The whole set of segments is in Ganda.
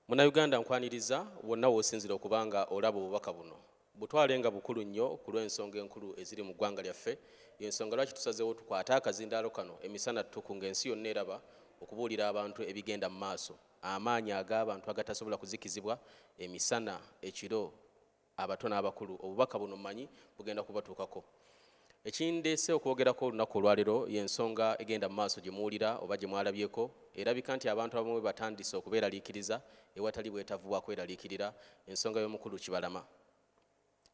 Munnayuganda nkwaniriza wonna w'osinzira okubanga olaba obubaka buno butwale nga bukulu nnyo ku lw'ensonga enkulu eziri mu ggwanga lyaffe. Y'ensonga lwaki tusazeewo tukwate akazindaalo kano emisana ttuku ng'ensi yonna eraba okubuulira abantu ebigenda mu maaso, amaanyi ag'abantu agatasobola kuzikizibwa emisana ekiro, abato n'abakulu. Obubaka buno mmanyi bugenda kubatuukako. Ekindeese okwogerako olunaku olwaleero y'ensonga egenda mu maaso gye muwulira oba gye mwalabyeko. Erabika nti abantu abamu batandise okubeeraliikiriza ewatali bwetavu bwa kweraliikirira ensonga y'omukulu Kibalama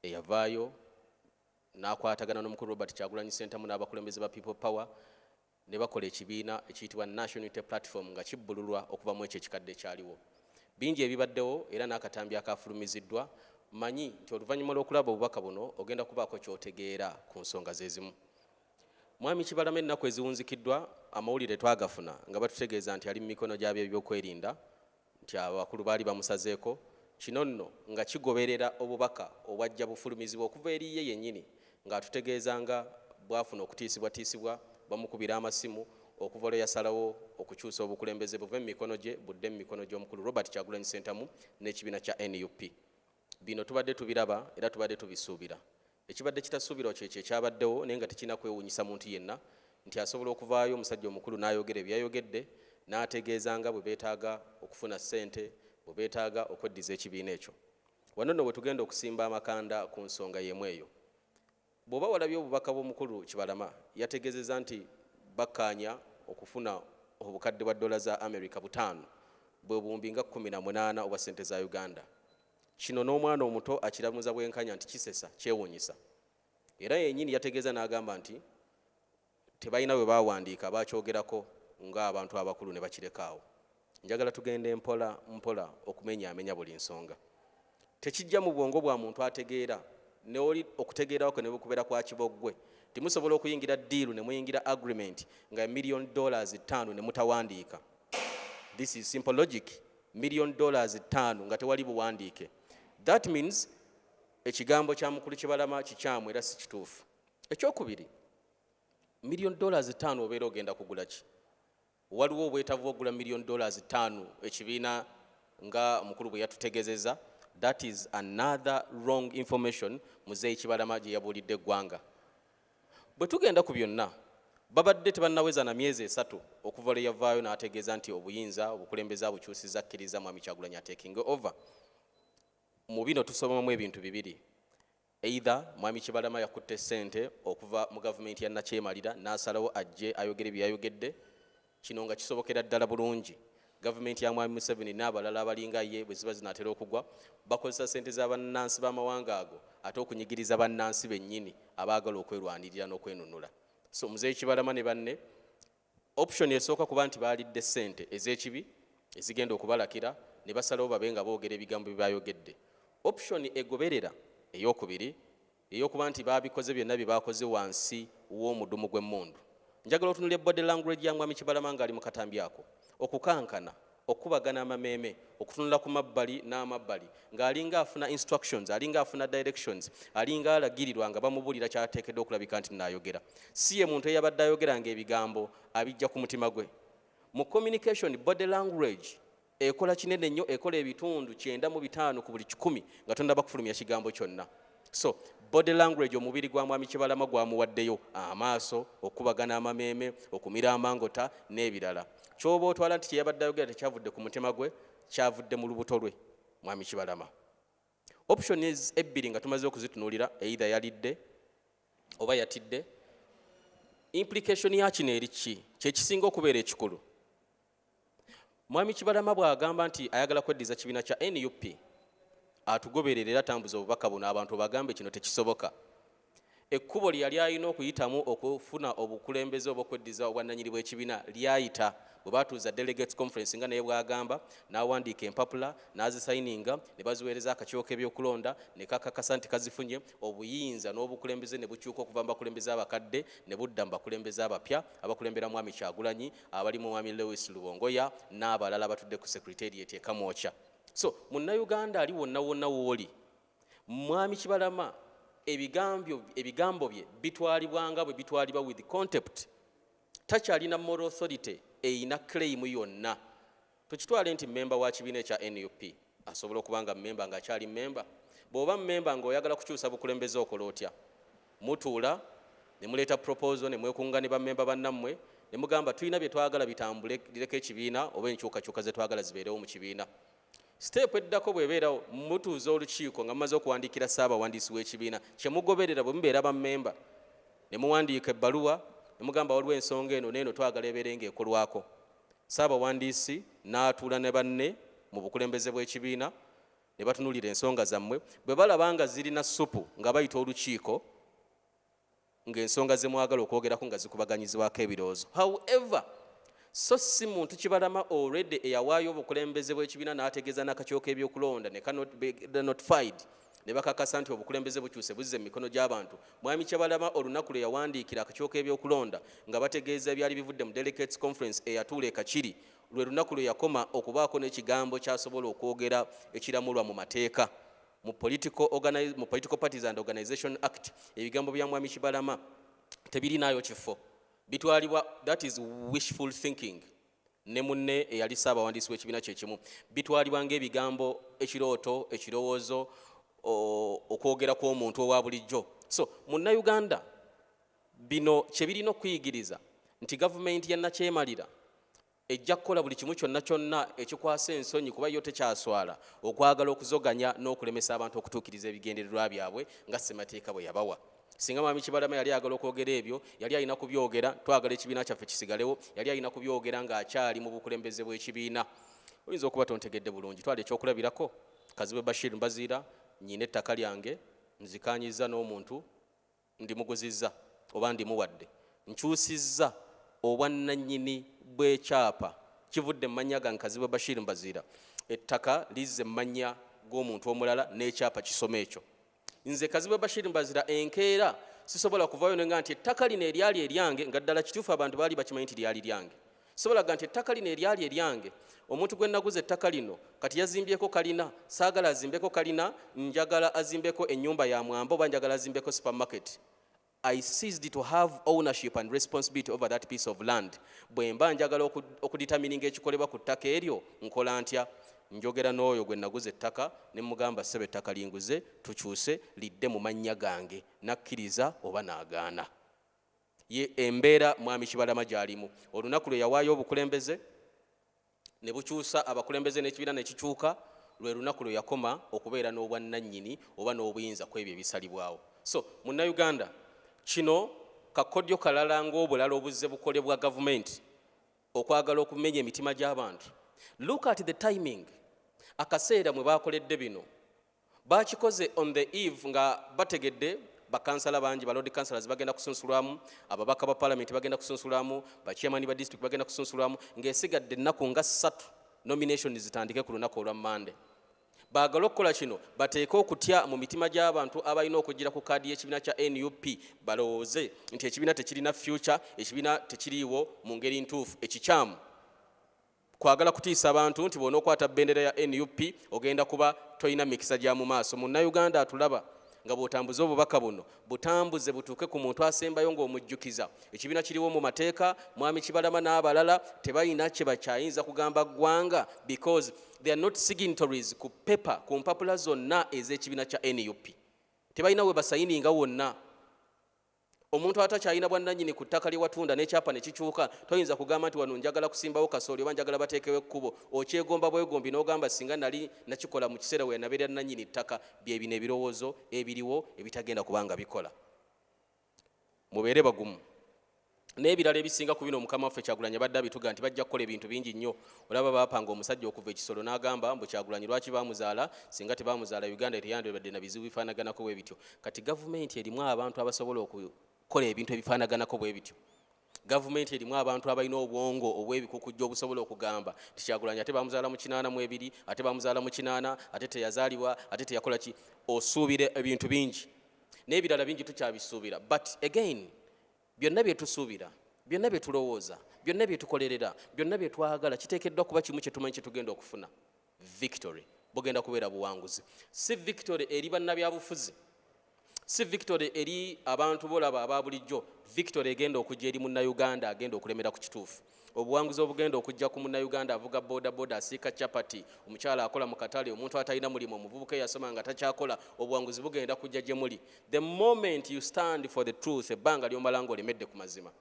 eyavaayo n'akwatagana n'omukulu Robert Kyagulanyi Ssentamu n'abakulembeze ba People Power ne bakola ekibiina ekiyitibwa National Unity Platform nga kibbululwa okuva mu ekyo ekikadde ekyaliwo. Bingi ebibaddewo era n'akatambi akafulumiziddwa. Manyi nti oluvannyuma lw'okulaba obubaka buno ogenda kubaako ky'otegeera ku nsonga ze zimu. Mwami Kibalama ennaku eziwunzikiddwa amawulire twagafuna nga batutegeeza nti ali mu mikono gy'abyo ebyokwerinda, nti abakulu baali bamusazeeko. Kino nno nga kigoberera obubaka obwajja bufulumizibwa okuva eri ye yennyini ng'atutegeeza nga bwafuna okutiisibwatiisibwa bamukubira amasimu okuva lwe yasalawo okukyusa obukulembeze buve mu mikono gye budde mu mikono gy'omukulu Robert Kyagulanyi Ssentamu n'ekibiina kya NUP. Bino tubadde tubiraba era tubadde tubisuubira. Ekibadde kitasuubirwa kyekyo ekyabaddewo naye nga tekirina kwewuunyisa muntu yenna nti asobola okuvaayo omusajja omukulu n'ayogera ebyayogedde n'ategeeza nga bwe beetaaga okufuna ssente, bwe beetaaga okweddiza ekibiina ekyo. Wano nno bwe tugenda okusimba amakanda ku nsonga y'emu eyo. Bw'oba walabye obubaka bw'omukulu Kibalama yategeezezza nti bakkaanya okufuna obukadde bwa dola za America 5 bwe buwumbi nga 18 obwa ssente za Uganda. Kino n'omwana omuto akiramuza bwenkanya nti kisesa kyewuunyisa. Era yennyini yategeeza n'agamba nti tebalina bwe baawandiika baakyogerako ng'abantu abakulu ne bakirekaawo. Njagala tugende mpola mpola okumenyaamenya buli nsonga. Tekijja mu bwongo bwa muntu ategeera neoli okutegeerawo kwe ne bukubera kwa kiboggwe. Timusobola okuyingira ddiiru ne muyingira agreement nga $1 million 5 ne mutawandiika. This is simple logic. $1 million 5 nga tewali buwandiike. That means ekigambo kya mukulu Kibalama kikyamu era si kituufu. Ekyokubiri, $1 million 5 obeera ogenda kugula ki? Waliwo obwetaavu ogula $1 million 5 ekibiina nga mukulu bwe yatutegeezezza. That is another wrong information Muzeeyi Kibalama gye yabuulidde eggwanga. Bwe tugenda ku byonna babadde tebannaweza na myezi 3 okuva lwe yavaayo n'ategeeza nti obuyinza obukulembeze abukyusizza akkiriza Mwami Kyagulanyi taking over. Mu bino tusomamu ebintu bibiri. Either Mwami Kibalama yakutte ssente okuva mu gavumenti ya Nakyemalira n'asalawo ajje ayogere byayogedde. Kino nga kisobokera ddala bulungi. Gavumenti ya Mwami Museveni n'abalala abalinga ye bwe ziba zinaatera okugwa bakozesa ssente z'abannansi b'amawanga ago ate okunyigiriza bannansi bennyini abaagala okwerwanirira n'okwenunula. So Muzeeyi Kibalama ne banne option esooka kuba nti baalidde ssente ez'ekibi ezigenda okubalakira ne basalawo babe nga boogera ebigambo bye bayogedde. Option egoberera ey'okubiri ey'okuba nti baabikoze byonna bye baakoze wansi w'omudumu gw'emmundu. Njagala otunulya body language ya Mwami Kibalama ng'ali mu katambi ako, okukankana, okubagana amameeme, okutunula ku mabbali n'amabbali ng'alinga afuna instructions, alinga afuna directions, alinga alagirirwa nga bamubuulira ky'ateekeddwa okulabika nti n'ayogera. Si ye muntu eyabadde ayogeranga ebigambo abijja ku mutima gwe. Mu communication body language ekola kinene nnyo, ekola ebitundu 95 ku buli 100 nga tonnaba kufulumya kigambo kyonna. So body language omubiri gwa Mwami Kibalama gwamuwaddeyo amaaso, okubagana amameeme, okumira amangota n'ebirala. Ky'oba otwala nti kyeyabadde ayogera tekyavudde ku mutima gwe, kyavudde mu lubuto lwe Mwami Kibalama. Options ebbiri nga tumaze okuzitunuulira, either yalidde oba yatidde. Implication ya kino eri ki? Kye kisinga okubeera ekikulu. Mwami Kibalama bw'agamba nti ayagala kweddiza kibiina kya NUP, atugoberera era atambuza obubaka buno abantu bagambe kino tekisoboka. Ekkubo lye yali alina okuyitamu okufuna obukulembeze obw'okweddiza obwannannyini bw'ekibiina lyayita. Bwe baatuuza delegates conference nga naye bw'agamba n'awandiika empapula n'azisayininga ne baziweereza akakiiko k'ebyokulonda ne kakakasa nti kazifunye, obuyinza n'obukulembeze ne bukyuka okuva mu bakulembeze abakadde ne budda mu bakulembeze abapya abakulembera Mwami Kyagulanyi, abalimu Mwami Lewis Lubongoya n'abalala batudde ku secretariat e Kamwokya. So munnayuganda ali wonna wonna w'oli, Mwami Kibalama ebigambo bye bitwalibwanga bwe bitwalibwa with contempt. Takyalina moral authority eyina claim yonna tukitwale nti memba wa kibiina ekya NUP asobola okubanga memba ng'akyali memba. Bw'oba memba ng'oyagala kukyusa bukulembeze okola otya? Mutuula ne muleeta proposal ne mwekunga ne bammemba bannammwe ne mugamba tulina bye twagala bitambule direko ekibiina oba enkyukakyuka ze twagala zibeerewo mu kibiina. Step eddako bw'ebeerawo mutuuza olukiiko nga mumaze okuwandiikira Ssaabawandiisi w'ekibiina kye mugoberera bwe mubeera bammemba ne muwandiika ebbaluwa ne mugamba waliwo ensonga eno n'eno twagala ebeere ng'ekolwako. Ssaabawandiisi n'atuula ne banne mu bukulembeze bw'ekibiina ne batunuulira ensonga zammwe. Bwe balaba nga zirina supu nga bayita olukiiko ng'ensonga ze mwagala okwogerako nga zikubaganyizibwako ebirowoozo. However, so si muntu Kibalama already eyawaayo obukulembeze bw'ekibiina n'ategeeza n'akakiiko k'ebyokulonda ne notified ne bakakasa nti obukulembeze bukyuse buzze mu mikono gy'abantu. Mwami Kibalama olunaku lwe yawandiikira akakiiko k'ebyokulonda nga bategeeza byali bivudde mu Delegates Conference eyatuula e Kakiri, lwe lunaku lwe yakoma okubaako n'ekigambo kyasobola okwogera ekiramulwa mu mateeka mu Political Parties and Organization Act. Ebigambo bya Mwami Kibalama tebirinayo kifo, bitwalibwa, that is wishful thinking. Ne munne eyali Ssaabawandiisi w'ekibiina kye kimu, bitwalibwa ng'ebigambo, ekirooto, ekirowoozo, okwogera kw'omuntu owa bulijjo. So Munnayuganda bino kye birina okuyigiriza nti gavumenti ya Nakyemalira ejja kukola buli kimu kyonna kyonna ekikwasa ensonyi kuba yo tekyaswala okwagala okuzoganya n'okulemesa abantu okutuukiriza ebigendererwa byabwe nga ssemateeka bwe yabawa. Singa Mwami Kibalama yali ayagala okwogera ebyo, yali alina kubyogera, twagala ekibiina kyaffe kisigalewo, yali alina kubyogera ng'akyali mu bukulembeze bw'ekibiina. Oyinza okuba tontegedde bulungi. Twali ekyokulabirako, Kazibe Bashir Mbaziira, nnyina ettaka lyange, nzikaanyiza n'omuntu, ndimuguzizza oba ndimuwadde, nkyusizza obwannannyini bw'ekyapa kivudde mu mannya gange Kazibe Bashir Mbaziira, ettaka lizze mu mannya g'omuntu omulala n'ekyapa kisoma ekyo. Nze Kazibe Bashir Mbaziira enkeera sisobola kuvaayo nenga nti ettaka lino eryali eryange, nga ddala kituufu abantu baali bakimanyi nti lyali lyange. Sobolaga nti ettaka lino eryali eryange, omuntu gwe naguza ettaka lino kati yazimbyeko kalina, saagala azimbeko kalina, njagala azimbeko ennyumba ya mwamba oba njagala azimbeko supermarket. I ceased to have ownership and responsibility over that piece of land. Bwe mba njagala okudetermininga ekikolebwa ku ttaka eryo, nkola ntya? Njogera n'oyo gwe naguza ettaka ne mugamba ssebe ettaka linguze tukyuse lidde mu mannya gange, nakkiriza oba n'agaana. Ye embeera Mwami Kibalama gy'alimu. Olunaku lwe yawaayo obukulembeze ne bukyusa abakulembeze n'ekibiina ne kikyuka, lwe lunaku lwe yakoma okubeera n'obwannannyini oba n'obuyinza ku ebyo ebisalibwawo. So Munnayuganda, kino kakodyo kalala ng'obulala obuzze bukolebwa gavumenti okwagala okumenya emitima gy'abantu. Look at the timing. Akaseera mwe baakoledde bino baakikoze on the eve nga bategedde bakansala bangi, ba Lord Councillors bagenda kusunsulwamu, ababaka ba Parliament bagenda kusunsulwamu, ba chairman ba district bagenda kusunsulwamu, ng'esigadde ennaku nga 3 nomination zitandike ku lunaku olwa Monday. Baagala okukola kino bateeke okutya mu mitima gy'abantu abalina okugira ku kaadi y'ekibiina kya NUP, balowooze nti ekibiina tekirina future, ekibiina tekiriiwo mu ngeri ntuufu, ekikyamu. Kwagala kutiisa abantu nti bw'ona okwata bendera ya NUP ogenda kuba toyina mikisa gya mu maaso. Munnayuganda atulaba nga bw'otambuza obubaka buno butambuze butuuke ku muntu asembayo ng'omujjukiza. Ekibiina kiriwo mu mateeka, Mwami Kibalama n'abalala tebalina kye bakyayinza kugamba ggwanga because they are not signatories ku paper, ku mpapula zonna ez'ekibiina kya NUP. Tebalina we basayininga wonna. Omuntu atakyayina bwannannyini ku ttaka lye watunda n'ekyapa ne kikyuka, toyinza kugamba nti wano njagala kusimbawo kasooli oba njagala bateekewo ekkubo. Okyegomba bwegombi n'ogamba singa nali nakikola mu kiseera we nabeera nnannyini ttaka. Bye bino ebirowoozo ebiriwo ebitagenda kubanga bikola. Mubeere bagumu. N'ebirala ebisinga ku bino Mukama waffe Kyagulanyi abadde abituga nti bajja kukola ebintu bingi nnyo. Olaba baapanga omusajja okuva ekisolo n'agamba mbu Kyagulanyi lwaki baamuzaala, singa tebaamuzaala Uganda teyandibadde na bizibu bifaanaganako bwe bityo. Kati gavumenti erimu abantu abasobola kola ebintu ebifaanaganako bwe bityo. Gavumenti erimu abantu abalina obwongo obw'ebikukujja obusobola okugamba nti Kyagulanyi ate bamuzaala mu 82, ate bamuzaala mu 80, ate teyazaalibwa, ate teyakola ki. Osuubira ebintu bingi n'ebirala bingi tukyabisuubira. But again, byonna bye tusuubira, byonna bye tulowooza, byonna bye tukolerera, byonna bye twagala kiteekeddwa kuba kimu kye tumanyi kye tugenda okufuna. Victory. Bugenda kubeera buwanguzi. Si victory eri bannabyabufuzi, si victory eri abantu bolaba aba bulijjo, victory egenda okujja eri munnayuganda agenda okulemera ku kituufu. Obuwanguzi obugenda okujja ku munnayuganda avuga boda asiika chapati, omukyala akola mu katale, omuntu atalina mulimu, omuvubuka eyasoma nga takyakola, obuwanguzi bugenda kujja gye muli. The moment you stand for the truth, ebbanga ly'omala ng'olemedde ku mazima,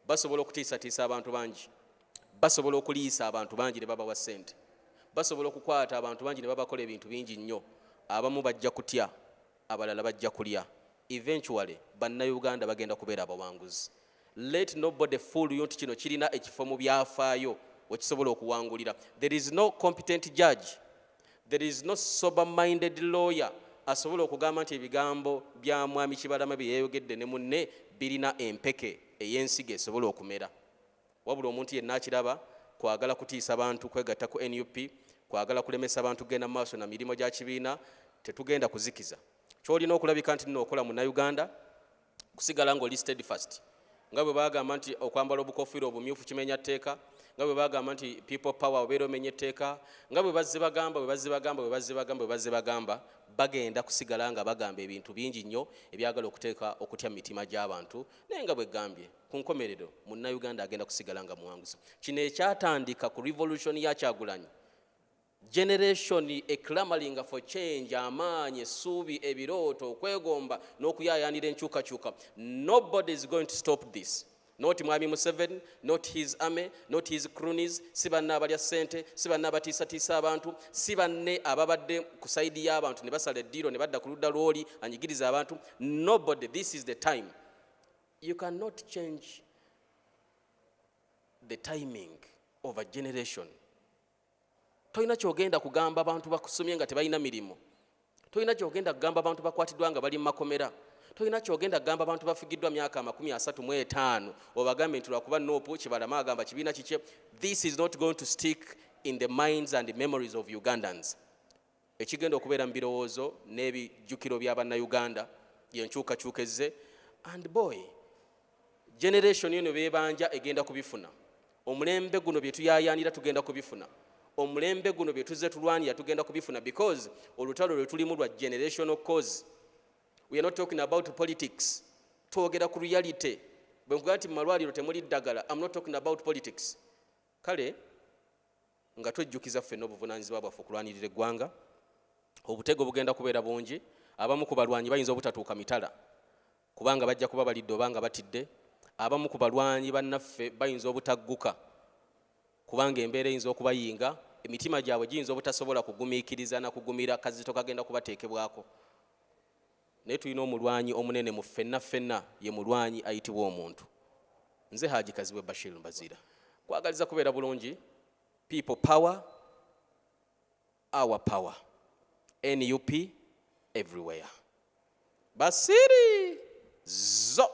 basobola okutiisatiisa abantu bangi, basobola okuliisa abantu bangi ne babawa ssente, basobola okukwata abantu bangi ne babakola ebintu bingi nnyo. Abamu bajja kutya, abalala bajja kulya. Eventually bannayuganda bagenda kubeera abawanguzi. Let nobody fool you nti kino kirina ekifo mu byafaayo wekisobola okuwangulira. There is no competent judge, there is no sober-minded lawyer asobola okugamba nti ebigambo bya mwami Kibalama bye yeeyogedde ne munne birina empeke ey'ensigo esobola okumera. Wabula omuntu yenna akiraba kwagala kutiisa abantu kwegatta ku NUP, kwagala kulemesa abantu kugenda mu maaso na mirimu gya kibiina, tetugenda kuzikiza. Kyolina okulabika nti nno okola munnayuganda kusigala ng'oli steadfast. Nga bwe bagamba nti okwambala obukofiira obumyufu kimenya tteeka, nga bwe bagamba nti people power obeera omenya etteeka, nga bwe bazze bagamba bagenda kusigala nga bagamba ebintu bingi nnyo ebyagala okutya mu mitima gy'abantu. Naye nga bwe gambye ku nkomerero munnayuganda agenda kusigala nga muwanguzi. Kino ekyatandika ku revolution ya Kyagulanyi, generation clamoring for change, amaanyi, essuubi, ebirooto, okwegomba n'okuyaayaanira enkyukakyuka. Nobody is going to stop this. Not Mwami Museveni, not his army, not his cronies, si banne abalya ssente, si banne abatiisatiisa abantu, si banne ababadde ku sayidi y'abantu ne basala eddiiro ne badda ku ludda lw'oli anyigiriza abantu. Nobody, this is the time. You cannot change the timing of a generation. Toyina kyogenda kugamba abantu bakusomye nga tebalina mirimu. Toyina kyogenda kugamba abantu bakwatiddwa nga bali mu makomera. Toyina kyogenda kugamba abantu bafigiddwa myaka 35 obagambe nti lwakuba Nopu Kibalama agamba kibiina kikye. This is not going to stick in the minds and the memories of Ugandans. Ekigenda okubeera mu birowoozo n'ebijjukiro by'Abannayuganda y'enkyukakyuka ezze. And boy, generation eno beebanja egenda kubifuna. Omulembe guno bye tuyaayaanira tugenda kubifuna. Omulembe guno bye tuzze tulwanira tugenda kubifuna, because olutalo lwe tulimu lwa generational cause. We are not talking about politics. Twogera ku reality. Bwe nkugaa nti mu malwaliro temuli ddagala, I'm not talking about politics. Kale nga twejjukiza ffenna obuvunaanyizibwa bwaffe okulwanirira eggwanga. Obutego bugenda kubeera bungi. Abamu ku balwanyi bayinza obutatuuka mitala kubanga bajja kuba balidde obanga batidde. Abamu ku balwanyi bannaffe bayinza obutagguka kubanga embeera eyinza okubayinga, emitima gyabwe giyinza obutasobola kugumiikiriza na kugumira kazito kagenda kubateekebwako. Naye tulina omulwanyi omunene mu ffenna ye mulwanyi ayitibwa omuntu. Nze Haji Kazibwe Bashir Mbazira. Kwagaliza kubeera bulungi. People power, our power. NUP everywhere. Basiri zo.